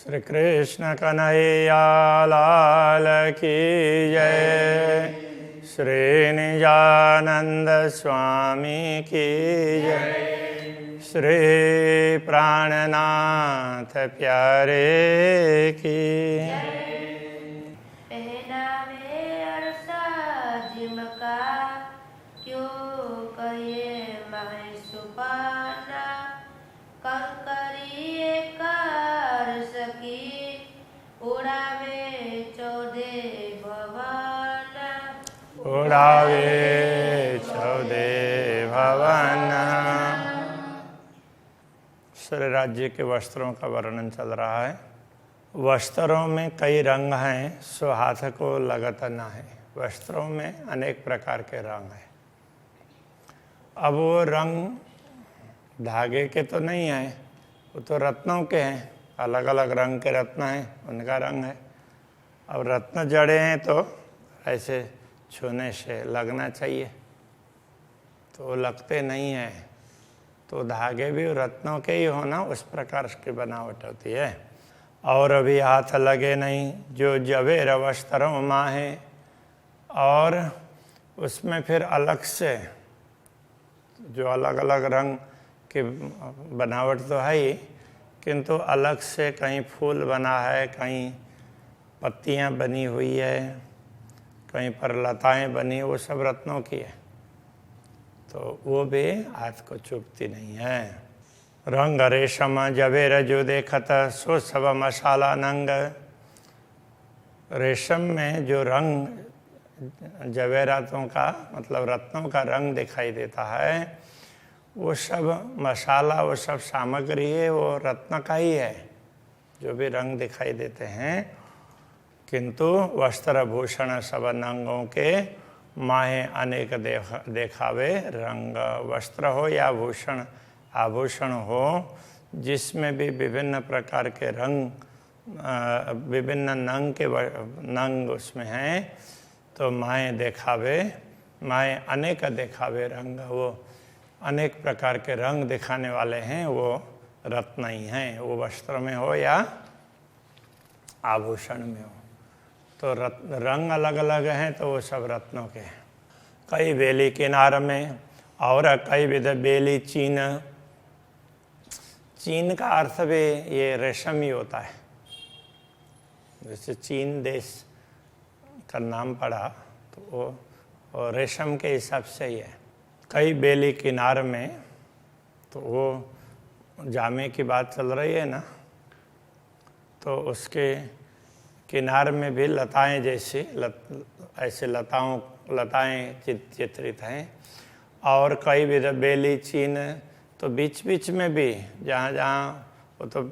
श्री कृष्ण कन्हैया लाल की जय। श्री निजानंद स्वामी की जय। श्री प्राणनाथ प्यारे की उड़ावे चौदे भवन। श्री राज्य के वस्त्रों का वर्णन चल रहा है। वस्त्रों में कई रंग हैं, सो हाथ को लगत न है। वस्त्रों में अनेक प्रकार के रंग हैं। अब वो रंग धागे के तो नहीं है, वो तो रत्नों के हैं। अलग अलग रंग के रत्न हैं, उनका रंग है। अब रत्न जड़े हैं तो ऐसे छूने से लगना चाहिए, तो लगते नहीं हैं। तो धागे भी रत्नों के ही होना, उस प्रकार की बनावट होती है। और अभी हाथ लगे नहीं जो जवेर वस्त्रों माहे। और उसमें फिर अलग से जो अलग अलग रंग की बनावट तो है ही, किंतु अलग से कहीं फूल बना है, कहीं पत्तियां बनी हुई है, कहीं पर लताएं बनी, वो सब रत्नों की है, तो वो भी हाथ को चुभती नहीं है। रंग रेशम जवेर जो देखत सो सब मसाला नंग। रेशम में जो रंग जवेरातों का मतलब रत्नों का रंग दिखाई देता है, वो सब मसाला, वो सब सामग्री है, वो रत्न का ही है, जो भी रंग दिखाई देते हैं। किंतु वस्त्र भूषण सब नंगों के माहे अनेक देखावे रंग। वस्त्र हो या भूषण आभूषण हो, जिसमें भी विभिन्न प्रकार के रंग, विभिन्न नंग उसमें हैं, तो माहे देखावे, माहे अनेक देखावे रंग। वो अनेक प्रकार के रंग दिखाने वाले हैं, वो रत्न ही हैं, वो वस्त्र में हो या आभूषण में हो। तो रंग अलग अलग हैं, तो वो सब रत्नों के हैं। कई बेली किनार में और कई विध बेली चीन। चीन का अर्थ भी ये रेशम ही होता है। जैसे चीन देश का नाम पड़ा तो वो रेशम के हिसाब से ही है। कई बेली किनार में, तो वो जामे की बात चल रही है ना, तो उसके किनार में भी लताएं जैसी ऐसे लताएं चित्रित हैं। और कई विध बेली चीन, तो बीच बीच में भी जहाँ जहाँ, वो तो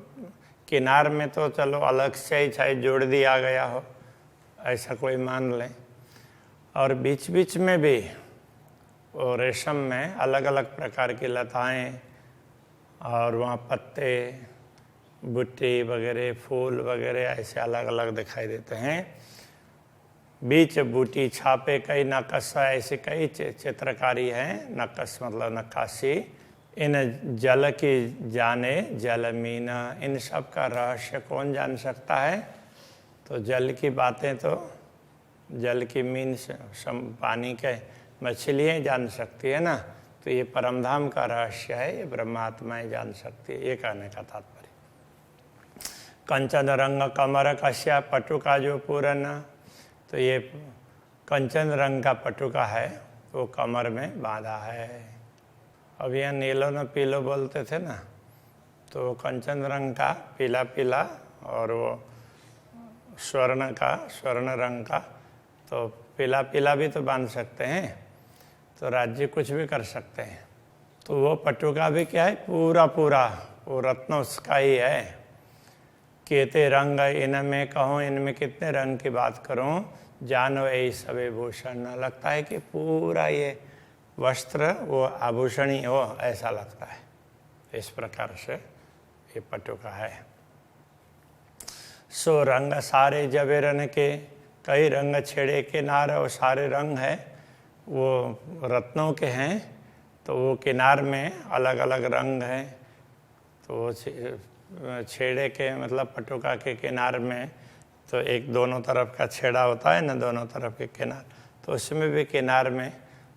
किनार में तो चलो अलग से ही चाहे जोड़ दिया गया हो, ऐसा कोई मान लें। और बीच बीच में भी वो रेशम में अलग अलग प्रकार की लताएं, और वहाँ पत्ते, बुट्टी वगैरह, फूल वगैरह ऐसे अलग अलग दिखाई देते हैं। बीच बूटी छापे कई नक्काश, ऐसे कई चित्रकारी हैं। नक्काश मतलब नक्काशी। इन जल की जाने जल मीना। इन सब का रहस्य कौन जान सकता है? तो जल की बातें तो जल की मीन से पानी के मछलियाँ जान सकती है ना, तो ये परमधाम का रहस्य है, ये ब्रह्मात्माएँ जान सकती है, ये कहने का तात्पर्य। कंचन रंग कमर कश्या पटुका जो पूरन। तो ये कंचन रंग का पटुका है, वो कमर में बांधा है। अब यहाँ नीलो न पीलो बोलते थे ना, तो कंचन रंग का पीला पीला, और वो स्वर्ण रंग का, तो पीला पीला भी तो बांध सकते हैं। तो राज्य कुछ भी कर सकते हैं। तो वो पटुका भी क्या है, पूरा पूरा वो रत्न उसका ही है। केते रंग इनमें कहूँ, इनमें कितने रंग की बात करूँ, जानो यही सभी भूषण। लगता है कि पूरा ये वस्त्र वो आभूषण ही हो, ऐसा लगता है। इस प्रकार से ये पटुका है। सो रंग सारे जवेरन के, कई रंग छेड़े किनार। और सारे रंग है वो रत्नों के हैं, तो वो किनार में अलग अलग रंग हैं। तो छेड़े के मतलब पटुका के किनार में तो एक दोनों तरफ का छेड़ा होता है ना, दोनों तरफ के किनार, तो उसमें भी किनार में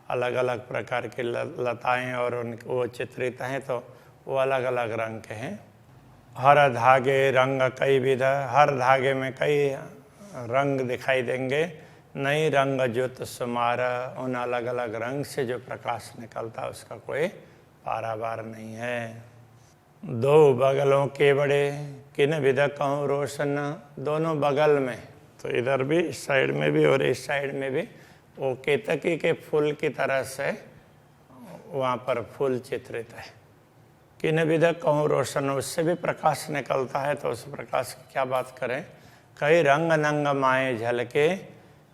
अलग अलग प्रकार की लताएं और उन वो चित्रित हैं, तो वो अलग अलग रंग के हैं। हर धागे रंग कई विध, हर धागे में कई रंग दिखाई देंगे। नई रंग ज्योत सुमार, उन अलग अलग रंग से जो प्रकाश निकलता उसका कोई पारावार नहीं है। दो बगलों के बड़े किन विध कहूँ रोशन, दोनों बगल में, तो इधर भी इस साइड में भी और इस साइड में भी वो केतकी के फूल की तरह से वहाँ पर फूल चित्रित है। किन विध कहूँ रोशन, उससे भी प्रकाश निकलता है, तो उस प्रकाश की क्या बात करें। कई रंग नंग माए झलके,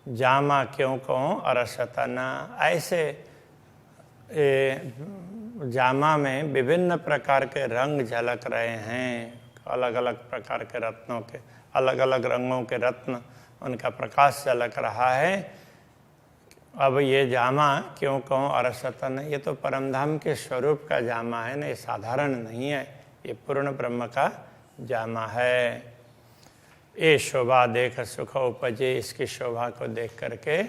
जामा क्यों कहूँ अरसतन, ऐसे जामा में विभिन्न प्रकार के रंग झलक रहे हैं, अलग अलग प्रकार के रत्नों के, अलग अलग रंगों के रत्न, उनका प्रकाश झलक रहा है। अब ये जामा क्यों कहूँ अरसतन, ये तो परमधाम के स्वरूप का जामा है ना, ये साधारण नहीं है, ये पूर्ण ब्रह्म का जामा है। ये शोभा देख सुख उपजे, इसकी शोभा को देख करके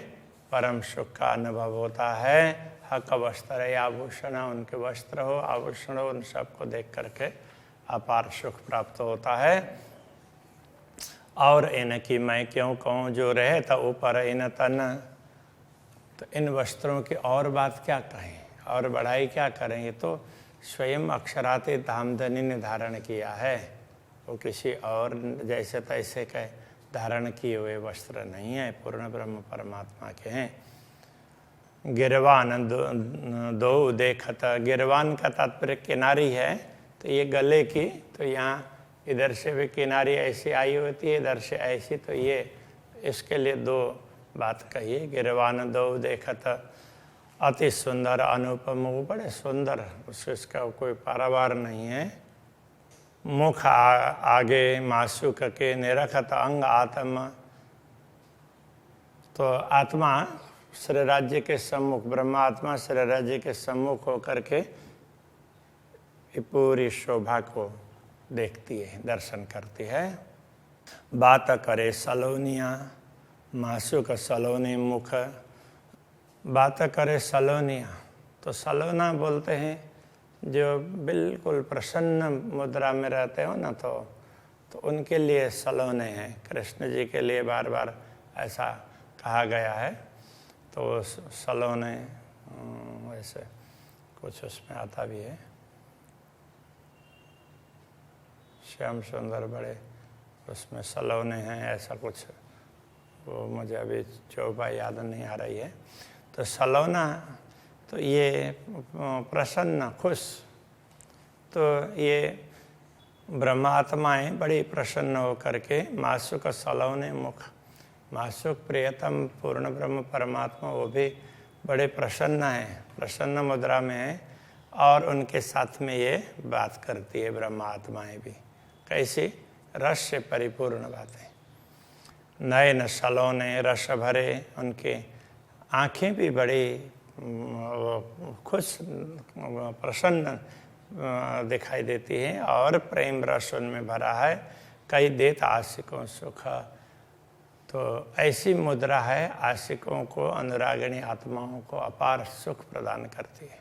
परम सुख का अनुभव होता है। हक वस्त्र या आभूषण, उनके वस्त्र हो आभूषण हो, उन सबको देख करके अपार सुख प्राप्त होता है। और इनकी मैं क्यों कहूँ, जो रहे था ऊपर इन तन, तो इन वस्त्रों की और बात क्या कहें और बढ़ाई क्या करें, ये तो स्वयं अक्षराते धामधनी ने धारण किया है, वो किसी और जैसे तैसे के धारण किए हुए वस्त्र नहीं है, पूर्ण ब्रह्म परमात्मा के हैं। गिरवान दो देखत, गिरवान का तात्पर्य किनारी है, तो ये गले की, तो यहाँ इधर से भी किनारी ऐसी आई होती है, इधर से ऐसी, तो ये इसके लिए दो बात कही। गिरवान दो देखत अति सुंदर अनुपम, वो बड़े सुंदर, उसका कोई पारावार नहीं है। मुख आगे मासूक के निरखत अंग आत्मा, तो आत्मा श्री राज्य के सम्मुख, ब्रह्मात्मा श्री राज्य के सम्मुख होकर के पूरी शोभा को देखती है, दर्शन करती है। बात करे सलोनिया, मासूक सलोनी मुख, बात करे सलोनिया, तो सलोना बोलते हैं जो बिल्कुल प्रसन्न मुद्रा में रहते हो ना, तो उनके लिए सलोने हैं। कृष्ण जी के लिए बार बार ऐसा कहा गया है, तो सलोने वैसे कुछ उसमें आता भी है, श्याम सुंदर बड़े, उसमें सलोने हैं ऐसा कुछ, वो मुझे अभी चौपा याद नहीं आ रही है। तो सलोना, तो ये प्रसन्न खुश, तो ये ब्रह्मात्माएं बड़ी प्रसन्न होकर के मासूक सलोने मुख, मासूक प्रियतम पूर्ण ब्रह्म परमात्मा वो भी बड़े प्रसन्न हैं, प्रसन्न मुद्रा में है, और उनके साथ में ये बात करती है ब्रह्मात्माएं भी। कैसी? रस से परिपूर्ण बातें, नयन सलोने रस भरे, उनके आँखें भी बड़ी खुश प्रसन्न दिखाई देती हैं, और प्रेम रस उनमें भरा है। कई देत आशिकों सुख, तो ऐसी मुद्रा है आशिकों को, अनुरागिणी आत्माओं को अपार सुख प्रदान करती है।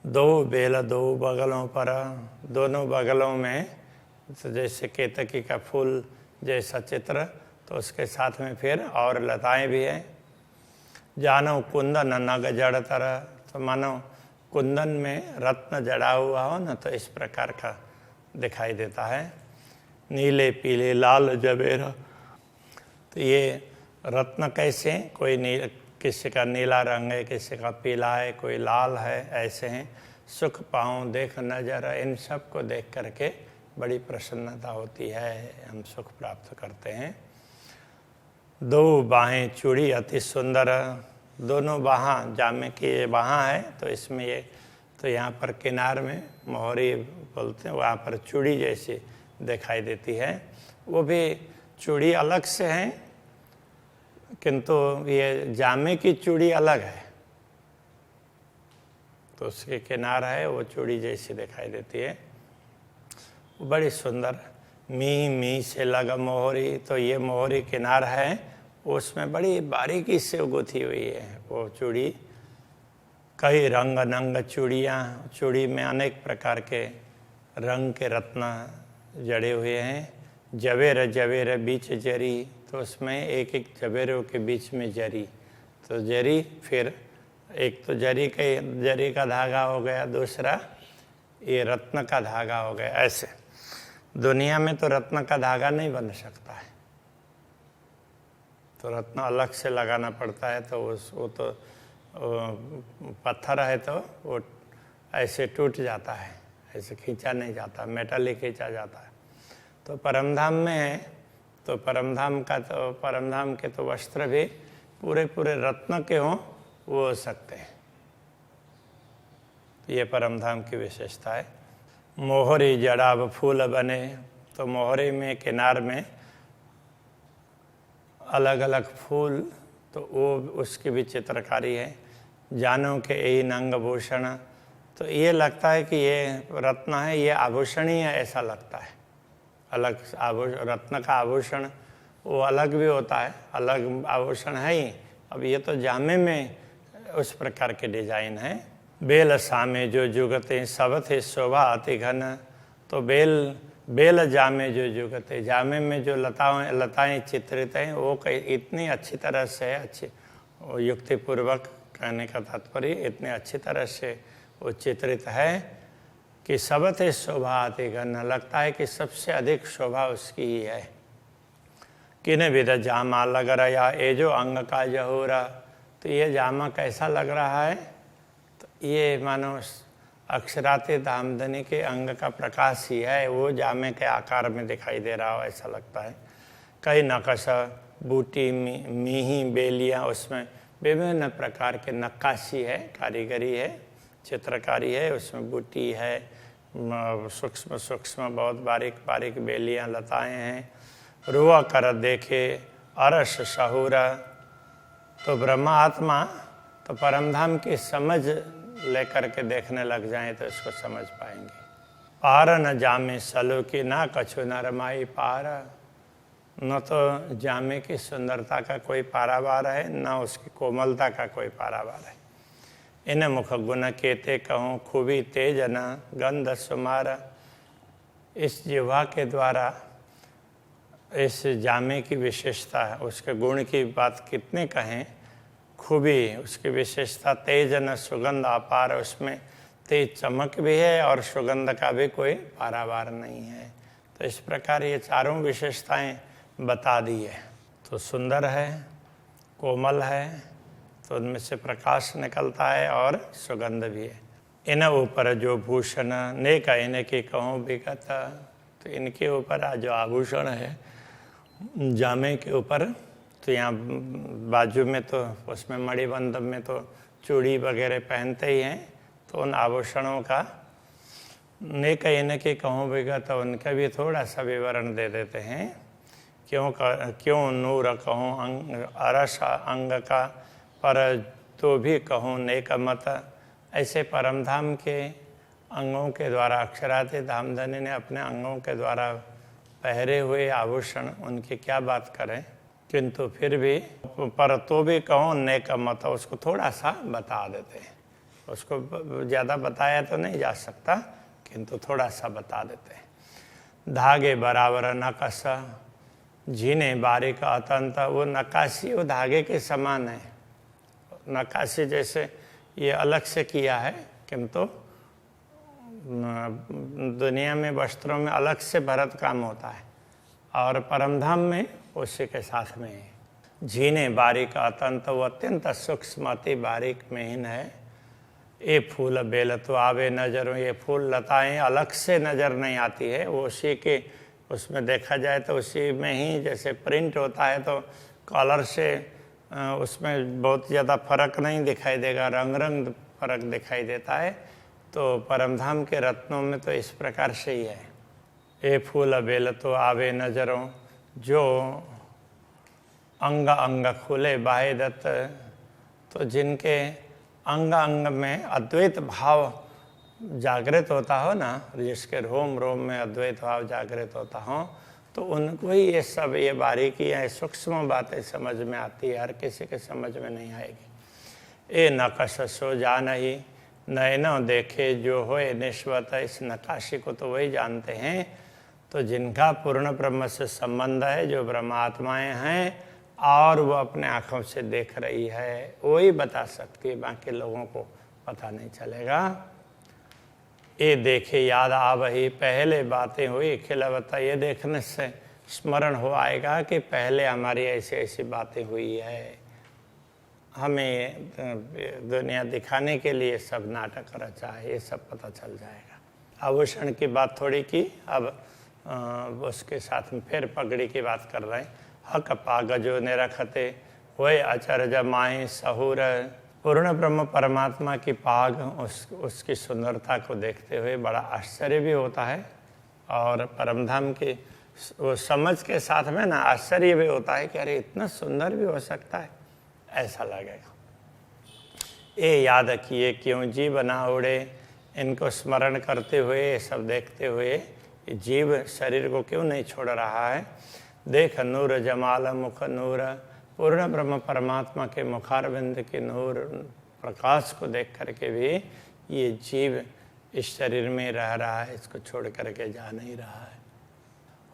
दो बेल दो बगलों पर, दोनों बगलों में, तो जैसे केतकी का फूल जैसा चित्र, तो उसके साथ में फिर और लताएं भी हैं। जानो कुंदन नग जड़ तरह, तो मानो कुंदन में रत्न जड़ा हुआ हो ना, तो इस प्रकार का दिखाई देता है। नीले पीले लाल जबेरा, तो ये रत्न कैसे, कोई किसी का नीला रंग है, किसी का पीला है, कोई लाल है, ऐसे हैं। सुख पाऊँ देख नजर, इन सब को देख करके बड़ी प्रसन्नता होती है, हम सुख प्राप्त करते हैं। दो बाहें चूड़ी अति सुंदर, दोनों बाहाँ जामे की ये बाहाँ है, तो इसमें ये, तो यहाँ पर किनार में मोहरी बोलते हैं, वहाँ पर चूड़ी जैसी दिखाई देती है। वो भी चूड़ी अलग से हैं, किंतु ये जामे की चूड़ी अलग है। तो उसके किनार है वो चूड़ी जैसी दिखाई देती है, वो बड़ी सुंदर। मी मी से लगा मोहरी, तो ये मोहरी किनार है, उसमें बड़ी बारीकी से गुथी हुई है वो चूड़ी। कई रंग नंग चूड़ियाँ, चूड़ी में अनेक प्रकार के रंग के रत्न जड़े हुए हैं। जवेर जवेर बीच जरी, तो उसमें एक एक जवेरों के बीच में जरी, तो जरी फिर एक तो जरी का धागा हो गया, दूसरा ये रत्न का धागा हो गया। ऐसे दुनिया में तो रत्न का धागा नहीं बन सकता है, तो रत्न अलग से लगाना पड़ता है। तो वो तो पत्थर है तो वो ऐसे टूट जाता है, ऐसे खींचा नहीं जाता, मेटल ही खींचा जाता है। तो परमधाम में है, तो परमधाम के तो वस्त्र भी पूरे पूरे रत्न के हों वो हो सकते हैं। तो ये परमधाम की विशेषता है। मोहरी जड़ाब फूल बने, तो मोहरी में किनार में अलग अलग फूल, तो वो उसकी भी चित्रकारी है। जानों के यही नंग भूषण, तो ये लगता है कि ये रत्न है, ये आभूषण ही है, ऐसा लगता है। अलग रत्न का आभूषण वो अलग भी होता है, अलग आभूषण है ही। अब ये तो जामे में उस प्रकार के डिजाइन है। बेल सामे जो जुगते सब थे शोभा अति घन, तो बेल जामे जो जुगते, जामे में जो लताएं चित्रित हैं वो इतनी अच्छी तरह से, अच्छी युक्तिपूर्वक कहने का तात्पर्य, इतने अच्छी तरह से वो चित्रित है कि सब थे शोभा अति घन, लगता है कि सबसे अधिक शोभा उसकी ही है। किन विध जामा लग रहा ये जो अंग का जहूरा, तो ये जामा कैसा लग रहा है, तो ये मानो अक्षराते दामदनी के अंग का प्रकाश ही है, वो जामे के आकार में दिखाई दे रहा हो ऐसा लगता है। कई नकश बूटी मीही बेलियाँ, उसमें विभिन्न प्रकार के नक्काशी है, कारीगरी है, चित्रकारी है, उसमें बूटी है, सूक्ष्म सूक्ष्म बहुत बारीक बारीक बेलियाँ लताएं हैं। रुआ कर देखे अरस शहूरा, तो ब्रह्मा आत्मा तो परमधाम की समझ लेकर के देखने लग जाएं तो इसको समझ पाएंगे। पार न जामे सलो की ना कछु न रमाई पार, न तो जामे की सुंदरता का कोई पारावार है, न उसकी कोमलता का कोई पारावार है। इन मुख गुण केते कहूँ खूबी तेज न गंध सुमार, इस जिह्वा के द्वारा इस जामे की विशेषता है, उसके गुण की बात कितने कहें। खूबी उसकी विशेषता तेज न सुगंध अपार, उसमें तेज चमक भी है और सुगंध का भी कोई पारावार नहीं है। तो इस प्रकार ये चारों विशेषताएं बता दी है। तो सुंदर है, कोमल है, तो उनमें से प्रकाश निकलता है और सुगंध भी है। इन ऊपर जो भूषण नेक इनके कहूँ विगत, तो इनके ऊपर जो आभूषण है जामे के ऊपर, तो यहाँ बाजू में तो उसमें मणिबंध में तो चूड़ी वगैरह पहनते ही हैं, तो उन आभूषणों का नेक इनके कहूँ विगत, तो उनका भी थोड़ा सा विवरण दे देते हैं। क्यों नूर कहूँ अरस अंग का, पर तो भी कहूँ नेक मत, ऐसे परमधाम के अंगों के द्वारा अक्षराते धामधनी ने अपने अंगों के द्वारा पहरे हुए आभूषण उनकी क्या बात करें, किंतु फिर भी पर तो भी कहूँ नेक मत, उसको थोड़ा सा बता देते हैं। उसको ज़्यादा बताया तो नहीं जा सकता, किंतु थोड़ा सा बता देते हैं। धागे बराबर नकश झीने बारीक अतंत, वो नक्काशी वो धागे के समान है। नक्काशी जैसे ये अलग से किया है, किंतु दुनिया में वस्त्रों में अलग से भरत काम होता है और परमधाम में उसी के साथ में है। झीने बारीक अतंत, वो अत्यंत सूक्ष्म अति बारीक महीन है। ये फूल बेल तो आवे नजरों, ये फूल लताएं अलग से नज़र नहीं आती है, वो उसी के उसमें देखा जाए तो उसी में ही जैसे प्रिंट होता है, तो कलर से उसमें बहुत ज़्यादा फर्क नहीं दिखाई देगा, रंग फर्क दिखाई देता है। तो परमधाम के रत्नों में तो इस प्रकार से ही है। ये फूल बेल तो आवे नजरों, जो अंग अंग खुले बाहे दत्त, तो जिनके अंग अंग में अद्वैत भाव जागृत होता हो ना, जिसके रोम रोम में अद्वैत भाव जागृत होता हो, तो उनको ही ये सब ये बारीकियाँ सूक्ष्म बातें समझ में आती है, हर किसी के समझ में नहीं आएगी। ए नकशो जान ही नैनो देखे जो होए निश्वत, इस नकाशी को तो वही जानते हैं तो जिनका पूर्ण ब्रह्म से संबंध है, जो ब्रह्मात्माएं हैं और वो अपने आँखों से देख रही है, वही बता सकती है, बाकी लोगों को पता नहीं चलेगा। ये देखे याद आ वही पहले बातें हुई, खिलावता ये देखने से स्मरण हो आएगा कि पहले हमारी ऐसी ऐसी बातें हुई है। हमें दुनिया दिखाने के लिए सब नाटक रचा है, ये सब पता चल जाएगा। आभूषण की बात थोड़ी की, अब उसके साथ में फिर पगड़ी की बात कर रहे हैं। हक पाग जो निरखते हुए अचरज माए सहूर, पूर्ण ब्रह्म परमात्मा की पाग उसकी सुंदरता को देखते हुए बड़ा आश्चर्य भी होता है, और परमधाम की वो समझ के साथ में ना आश्चर्य भी होता है कि अरे इतना सुंदर भी हो सकता है, ऐसा लगेगा। ये याद किए क्यों जीव ना उड़े, इनको स्मरण करते हुए, सब देखते हुए जीव शरीर को क्यों नहीं छोड़ रहा है। देख नूर जमाल मुख नूर, पूर्ण ब्रह्म परमात्मा के मुखारविंद के नूर प्रकाश को देख करके भी ये जीव इस शरीर में रह रहा है, इसको छोड़ करके जा नहीं रहा है।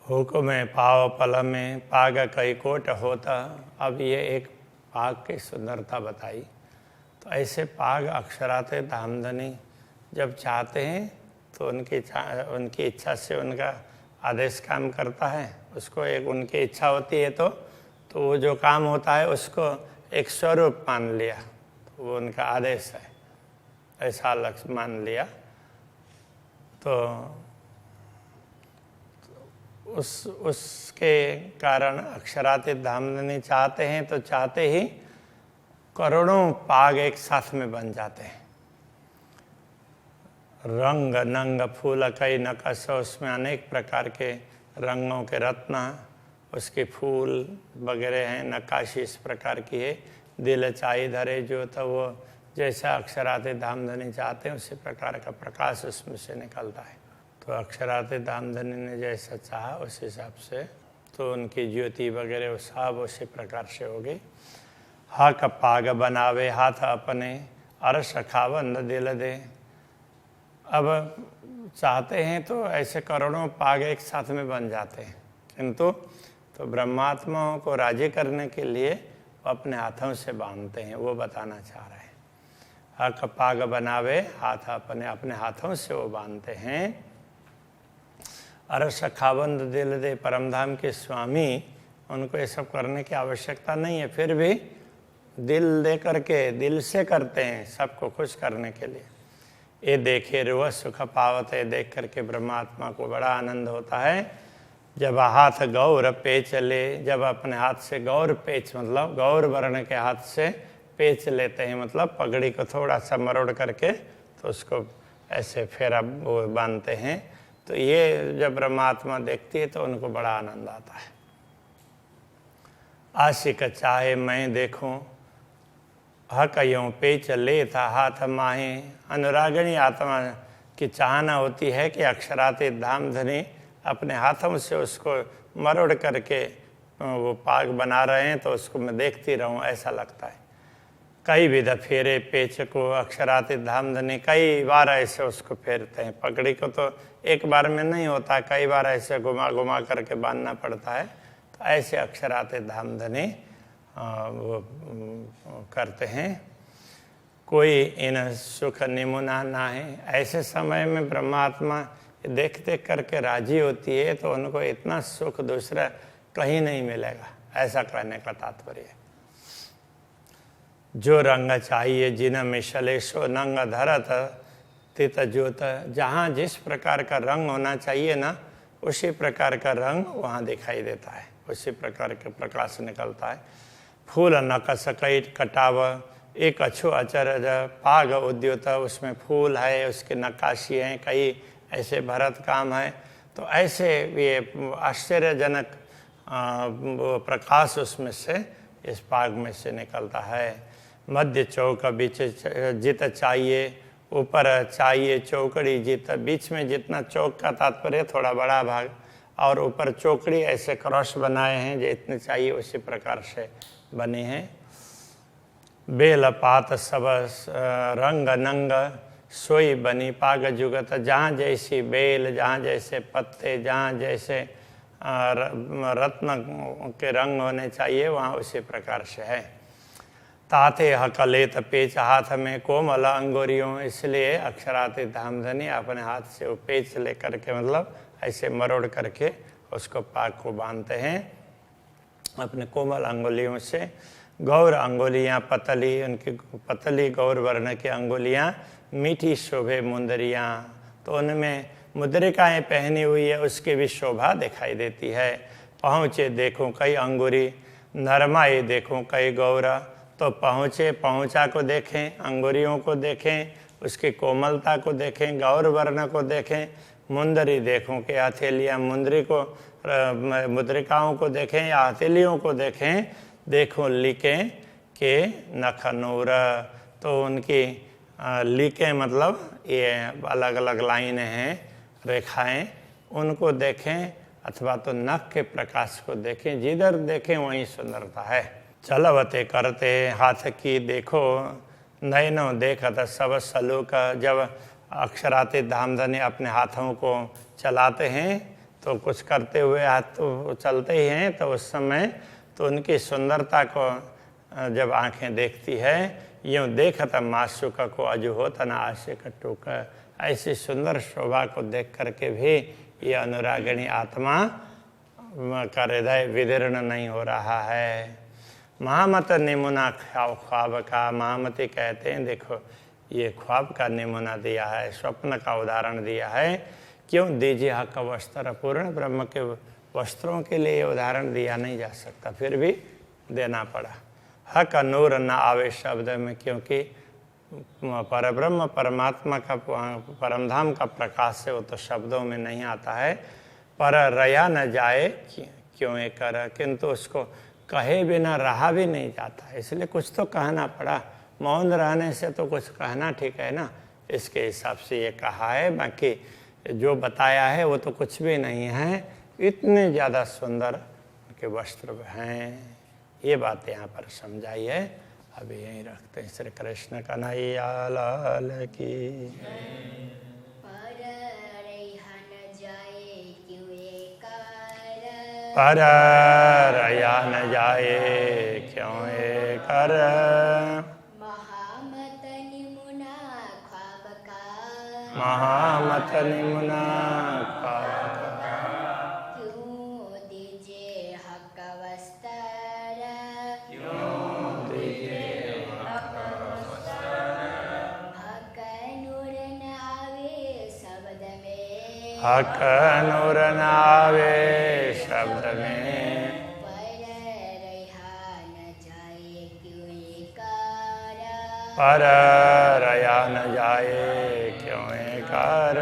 हुक्म पाव पल में पाग कई कोट होता, अब ये एक पाग की सुंदरता बताई। तो ऐसे पाग अक्षराते धामधनी जब चाहते हैं तो उनकी इच्छा से उनका आदेश काम करता है, उसको एक उनकी इच्छा होती है तो वो जो काम होता है उसको एक स्वरूप मान लिया, तो वो उनका आदेश है, ऐसा लक्ष्य मान लिया। तो उसके कारण अक्षरातीत धामधनी चाहते हैं तो चाहते ही करोड़ों पाग एक साथ में बन जाते हैं। रंग नंग फूल कई नकश, उसमें अनेक प्रकार के रंगों के रत्न, उसके फूल वगैरह हैं, नक्काशी इस प्रकार की है। दिल चाई धरे जो, तो वो जैसा अक्षरातीत धामधनी चाहते हैं उसी प्रकार का प्रकाश उसमें से निकलता है। तो अक्षरातीत धामधनी ने जैसा चाहा उस हिसाब से तो उनकी ज्योति वगैरह सब उसी प्रकार से हो गई। हक पाग बनावे हाथ अपने, अरस खावंद दिल दे। अब चाहते हैं तो ऐसे करोड़ों पाग एक साथ में बन जाते हैं, किंतु तो ब्रह्मात्माओं को राजी करने के लिए वो अपने हाथों से बांधते हैं, वो बताना चाह रहे हैं। हक पाग बनावे हाथ अपने, अपने हाथों से वो बांधते हैं। अरस खावंद दिल दे, परमधाम के स्वामी, उनको ये सब करने की आवश्यकता नहीं है, फिर भी दिल दे करके दिल से करते हैं सबको खुश करने के लिए। ये देखे रोज सुख पावत है, देख करके ब्रह्मात्मा को बड़ा आनंद होता है। जब हाथ गौर पेच ले, जब अपने हाथ से गौर पेच मतलब गौर वर्ण के हाथ से पेच लेते हैं, मतलब पगड़ी को थोड़ा सा मरोड़ करके तो उसको ऐसे फेरा वो बांधते हैं, तो ये जब ब्रह्मात्मा देखती है तो उनको बड़ा आनंद आता है। आशिक चाहे मैं देखूं, हक यूं पेच ले था हाथ माहे। अनुरागिणी आत्मा की चाहना होती है कि अक्षरातीत धामधनी अपने हाथों से उसको मरोड़ करके वो पाग बना रहे हैं तो उसको मैं देखती रहूं, ऐसा लगता है। कई विध फेरे पेच को अक्षरातीत धामधनी, कई बार ऐसे उसको फेरते हैं। पगड़ी को तो एक बार में नहीं होता, कई बार ऐसे घुमा घुमा करके बांधना पड़ता है। तो ऐसे अक्षरातीत धामधनी वो करते हैं। कोई इन सुख निमुना ना है, ऐसे समय में ब्रह्मात्मा देख देख करके राजी होती है तो उनको इतना सुख दूसरा कहीं नहीं मिलेगा, ऐसा कहने का तात्पर्य है। जो रंग चाहिए जिन मिशले सो नंग धरत तित ज्योत, जहाँ जिस प्रकार का रंग होना चाहिए ना उसी प्रकार का रंग वहाँ दिखाई देता है, उसी प्रकार के प्रकाश निकलता है। फूल नकस कई कटाव एक अछो अचरज पाग उद्योत, उसमें फूल है, उसके नक्काशी हैं, कई ऐसे भरत काम है। तो ऐसे ये आश्चर्यजनक प्रकाश उसमें से इस पाग में से निकलता है। मध्य चौक बीच जित चाहिए, ऊपर चाहिए चौकड़ी जित, बीच में जितना चौक का तात्पर्य थोड़ा बड़ा भाग, और ऊपर चौकड़ी ऐसे क्रॉस बनाए हैं जितने चाहिए उसी प्रकार से बने हैं। बेल पात सब रंग नंग सोई बनी पाग जुगत, जहाँ जैसी बेल, जहाँ जैसे पत्ते, जहाँ जैसे रत्न के रंग होने चाहिए वहाँ उसी प्रकार से है। ताते हकलेत पेच हाथ में कोमल अंगुरियों, इसलिए अक्षराते धामधनी अपने हाथ से वो पेच लेकर के मतलब ऐसे मरोड़ करके उसको पाक को बांधते हैं अपने कोमल अंगुलियों से। गौर अंगुलियाँ पतली, उनकी पतली गौर वर्ण की अंगुलियाँ, मीठी शोभे मुंदरियाँ, तो उनमें मुद्रिकाएँ पहनी हुई है उसकी भी शोभा दिखाई देती है। पहुँचे देखूँ कई अंगुरी, नरमाई देखूँ कई गौरा, तो पहुँचे पहुँचा को देखें, अंगुरियों को देखें, उसकी कोमलता को देखें, गौर वर्ण को देखें, मुंदरी देखूँ कि हथेलियाँ, मुंदरी को मुद्रिकाओं को देखें या हथेलियों को देखें, देखो लिकें के नखनूर, तो उनकी लिकें मतलब ये अलग अलग लाइनें हैं, रेखाएं, उनको देखें, अथवा तो नख के प्रकाश को देखें, जिधर देखें वहीं सुंदरता है। चलवते करते हाथ की देखो नयनों देखत सब सलूक, जब अक्षराते धामधनी अपने हाथों को चलाते हैं तो कुछ करते हुए हाथ तो चलते ही हैं, तो उस समय तो उनकी सुंदरता को जब आंखें देखती है, यूँ देखत माशुक को अजु होता न आशिक टूक, ऐसी सुंदर शोभा को देख करके भी ये अनुरागिणी आत्मा का हृदय विदीर्ण नहीं हो रहा है। महामत निमुना ख्वाब का, महामती कहते हैं देखो ये ख्वाब का निमुना दिया है, स्वप्न का उदाहरण दिया है। क्यों दीजिए हक वस्त्र, पूर्ण ब्रह्म के वस्त्रों के लिए ये उदाहरण दिया नहीं जा सकता, फिर भी देना पड़ा। हक नूर न आवे शब्द में, क्योंकि परब्रह्म परमात्मा का परमधाम का प्रकाश है, वो तो शब्दों में नहीं आता है। पर रया न जाए क्यों ये कर, किंतु उसको कहे बिना रहा भी नहीं जाता, इसलिए कुछ तो कहना पड़ा। मौन रहने से तो कुछ कहना ठीक है ना, इसके हिसाब से ये कहा है, बाकी जो बताया है वो तो कुछ भी नहीं है। इतने ज़्यादा सुंदर के वस्त्र हैं, ये बात यहाँ पर समझाई है। अभी यहीं रखते हैं। श्री कृष्ण कन्हैया लाल की। पर रया न जाए क्यों ये कर, महामत निमुना ख्वाब का, महामत निमुना ख्वाब का, क्यों दीजिए हक वस्त्र, क्यों दीजिए हक नूर न आवे शब्द में, हक नूर न आवे शब्द में, पर रहा न जाए क्यों ये कर, पर रया न जाए क्यों ये कर,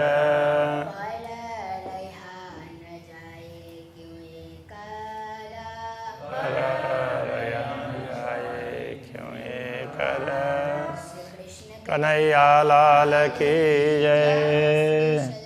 पर रहा न जाए क्यों ये कर, पर रया न जाए क्यों ये कर। श्री कृष्ण कन्हैया लाल की जय।